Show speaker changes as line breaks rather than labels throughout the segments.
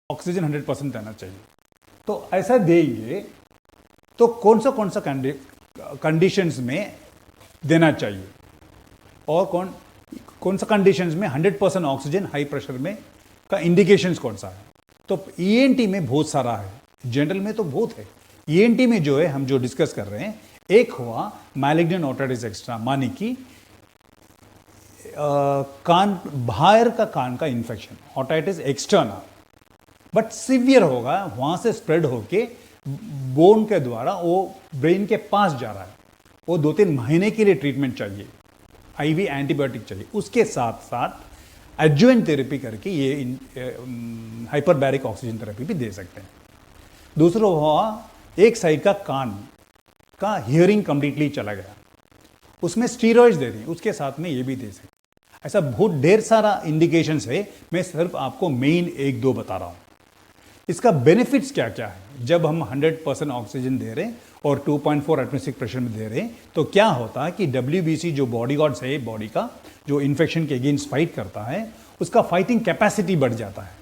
Oxygen 100% देना चाहिए। तो ऐसा देंगे तो कौन सा कंडीशंस में देना चाहिए और कौन सा कंडीशंस में 100% ऑक्सीजन हाई प्रेशर में का इंडिकेशंस कौन सा है। तो ईएनटी में बहुत सारा है, जनरल में तो बहुत है। ईएनटी में जो है हम जो डिस्कस कर रहे हैं, एक हुआ मैलिग्नेंट ओटाइटिस एक्स्ट्रा, माने कि कान बाहर का कान का infection, otitis externa, but severe होगा, वहां से स्प्रेड होके बोन के द्वारा वो ब्रेन के पास जा रहा है। वो 2-3 महीने के लिए ट्रीटमेंट चाहिए, आईवी एंटीबायोटिक चाहिए। उसके साथ साथ एडजुवेंट थेरेपी करके ये हाइपरबैरिक ऑक्सीजन थेरेपी भी दे सकते हैं। दूसरा हुआ एक साइड का कान का हियरिंग कंप्लीटली चला गया, उसमें स्टीरॉइड्स दे दें, उसके साथ में ये भी दे सकते। ऐसा बहुत ढेर सारा इंडिकेशंस है, मैं सिर्फ आपको मेन 1-2 बता रहा हूं। इसका बेनिफिट्स क्या क्या है जब हम 100% ऑक्सीजन दे रहे हैं और 2.4 एटमॉस्फेरिक प्रेशर में दे रहे हैं। तो क्या होता है कि WBC जो बॉडी गार्ड्स है, बॉडी का जो इन्फेक्शन के अगेंस्ट फाइट करता है, उसका फाइटिंग कैपेसिटी बढ़ जाता है।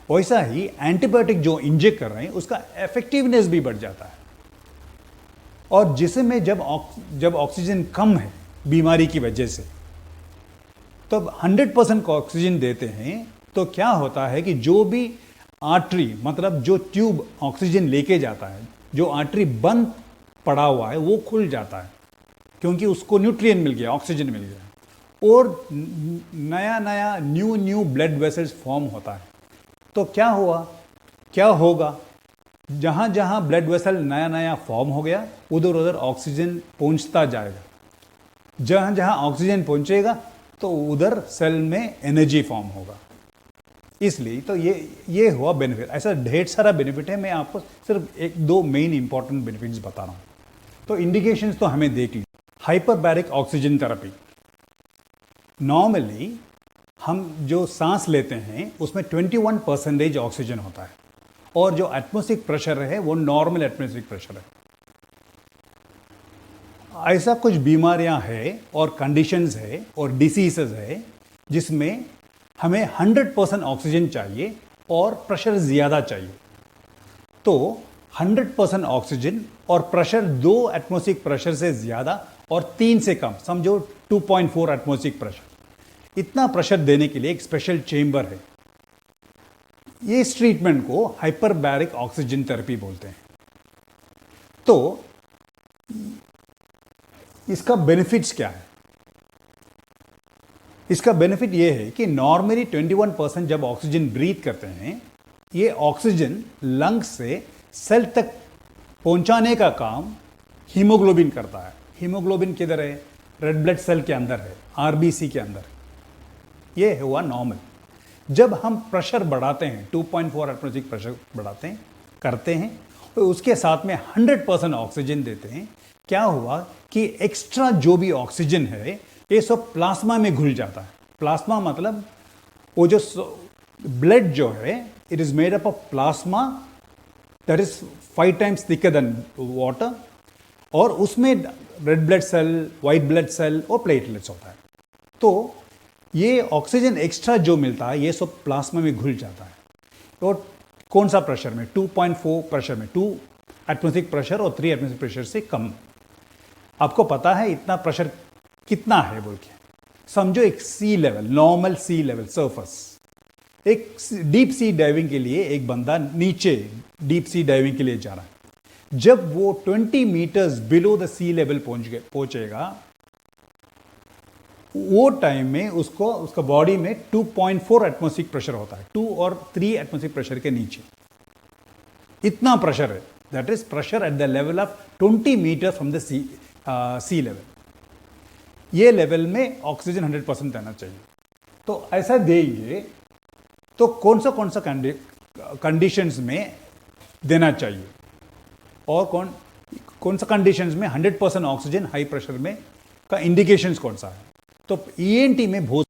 वैसा ही एंटीबायोटिक जो इंजेक्ट कर रहे हैं उसका इफेक्टिवनेस भी बढ़ जाता है। और जिसमें जब ऑक्सीजन कम है बीमारी की वजह से, तब 100% ऑक्सीजन देते हैं तो क्या होता है कि जो भी आर्टरी, मतलब जो ट्यूब ऑक्सीजन लेके जाता है, जो आर्टरी बंद पड़ा हुआ है वो खुल जाता है, क्योंकि उसको न्यूट्रिएंट मिल गया, ऑक्सीजन मिल गया, और नया न्यू ब्लड वेसल्स फॉर्म होता है। तो क्या होगा, जहां जहां ब्लड वेसल नया फॉर्म हो गया, उधर उधर ऑक्सीजन पहुंचता जाएगा। जहां जहां ऑक्सीजन पहुंचेगा तो उधर सेल में एनर्जी फॉर्म होगा। इसलिए तो ये हुआ बेनिफिट। ऐसा ढेर सारा बेनिफिट है, मैं आपको सिर्फ 1-2 मेन इंपॉर्टेंट बेनिफिट्स बता रहा हूं। तो इंडिकेशंस तो हमें देख ली। हाइपरबैरिक ऑक्सीजन थेरेपी, नॉर्मली हम जो सांस लेते हैं उसमें 21% ऑक्सीजन होता है, और जो एटमॉस्फेरिक प्रेशर है वो नॉर्मल एटमॉस्फेरिक प्रेशर है। ऐसा कुछ बीमारियां हैं और कंडीशंस है और डिसीजेस है जिसमें हमें 100% ऑक्सीजन चाहिए और प्रेशर ज़्यादा चाहिए। तो 100% ऑक्सीजन और प्रेशर 2 एटमॉस्फेरिक प्रेशर से ज़्यादा और 3 से कम, समझो 2.4 एटमॉस्फेरिक प्रेशर, इतना प्रेशर देने के लिए एक स्पेशल चेंबर है। ये इस ट्रीटमेंट को हाइपरबैरिक ऑक्सीजन थेरेपी बोलते हैं। तो इसका बेनिफिट्स क्या है? इसका बेनिफिट ये है कि नॉर्मली 21% जब ऑक्सीजन ब्रीथ करते हैं, ये ऑक्सीजन लंग्स से सेल तक पहुंचाने का काम हीमोग्लोबिन करता है। हीमोग्लोबिन किधर है? रेड ब्लड सेल के अंदर है, आरबीसी के अंदर। ये हुआ नॉर्मल। जब हम प्रेशर बढ़ाते हैं, 2.4 एटमॉस्फेरिक प्रेशर करते हैं, तो उसके साथ में 100% ऑक्सीजन देते हैं, क्या हुआ कि एक्स्ट्रा जो भी ऑक्सीजन है ये सब प्लाज्मा में घुल जाता है। प्लाज्मा मतलब वो जो ब्लड जो है, it is made up of plasma that is 5 times thicker than water, और उसमें red blood cell, white blood cell और प्लेटलेट्स होता है। तो ये ऑक्सीजन एक्स्ट्रा जो मिलता है ये सब प्लाज्मा में घुल जाता है। और कौन सा प्रेशर में? 2.4 प्रेशर में, 2 एटमॉस्फेरिक प्रेशर और 3 एटमॉस्फेरिक प्रेशर से कम। आपको पता है इतना प्रेशर कितना है बोल के? समझो एक सी लेवल, नॉर्मल सी लेवल सर्फस, एक डीप सी डाइविंग के लिए एक बंदा नीचे डीप सी डाइविंग के लिए जा रहा है। जब वो 20 metres below the sea level पहुंचेगा, वो टाइम में उसका बॉडी में 2.4 एटमॉस्फेरिक प्रेशर होता है, 2 और 3 एटमॉस्फेरिक प्रेशर के नीचे इतना प्रेशर है। That is pressure at the level of 20 metre from the sea level. ये लेवल में ऑक्सीजन 100% देना चाहिए। तो ऐसा देंगे तो कौन सा कंडीशंस में देना चाहिए और कौन सा कंडीशंस में 100% ऑक्सीजन हाई प्रेशर में का इंडिकेशंस कौन सा है। तो ईएनटी में बहुत